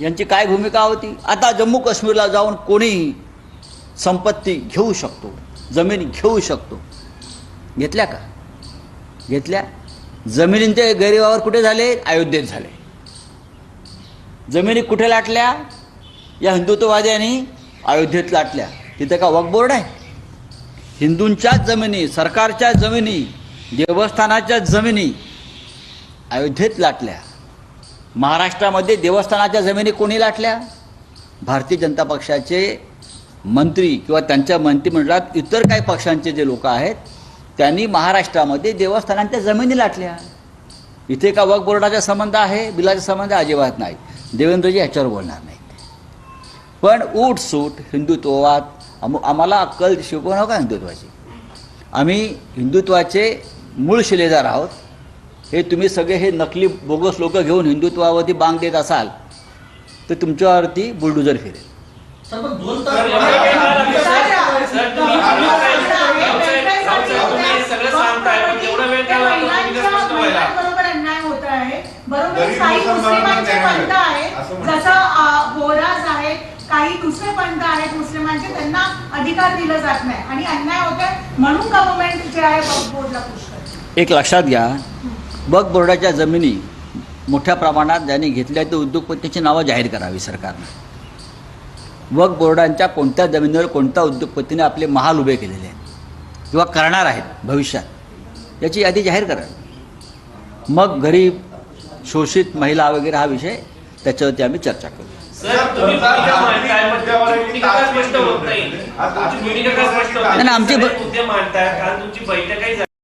यांची काय भूमिका होती? आता जम्मू काश्मीरला जाऊन कोणी संपत्ती घेऊ शकतो, जमीन घेऊ शकतो. घेतल्या का? घेतल्या. जमिनींचे गैरव्यवहार कुठे झाले? अयोध्येत झाले. जमिनी कुठे लाटल्या? या हिंदुत्ववाद्यांनी अयोध्येत लाटल्या. तिथे का वक्फ बोर्ड आहे? हिंदूंच्याच जमिनी, सरकारच्या जमिनी, देवस्थानाच्या जमिनी अयोध्येत लाटल्या. महाराष्ट्रामध्ये देवस्थानाच्या जमिनी कोणी लाटल्या? भारतीय जनता पक्षाचे मंत्री किंवा त्यांच्या मंत्रिमंडळात इतर काही पक्षांचे जे लोक आहेत त्यांनी महाराष्ट्रामध्ये देवस्थानांच्या जमिनी लाटल्या. इथे का वक्फ बोर्डाचा संबंध आहे? बिलाचा संबंध अजिबात नाही. देवेंद्रजी ह्याच्यावर बोलणार नाहीत. पण उठसूट हिंदुत्ववाद आम्हाला अक्कल शिकवू नका हिंदुत्वाची. आम्ही हिंदुत्वाचे मूळ शिलेदार आहोत. हे तुम्ही सगळे हे नकली बोगस लोक घेऊन हिंदुत्वावरती बांग देत असाल तर तुमच्यावरती बुलडोजर फिरेल. काही दुसरे पंथ आहेत मुस्लिमांचे, त्यांना अधिकार दिला जात नाही आणि अन्याय होते म्हणून गव्हर्नमेंट जे आहे वक्फ बोर्डला पुश करते. एक लक्षात घ्या, वक्फ बोर्डाच्या जमिनी मोठ्या प्रमाणात ज्यांनी घेतल्या ते उद्योगपतींची नावं जाहीर करावी सरकारनं. वक्फ बोर्डांच्या कोणत्या जमिनीवर कोणत्या उद्योगपतीने आपले महाल उभे केलेले आहेत किंवा करणार आहेत भविष्यात याची यादी जाहीर करा. मग गरीब शोषित महिला वगैरे हा विषय त्याच्यावरती आम्ही चर्चा करू. आमची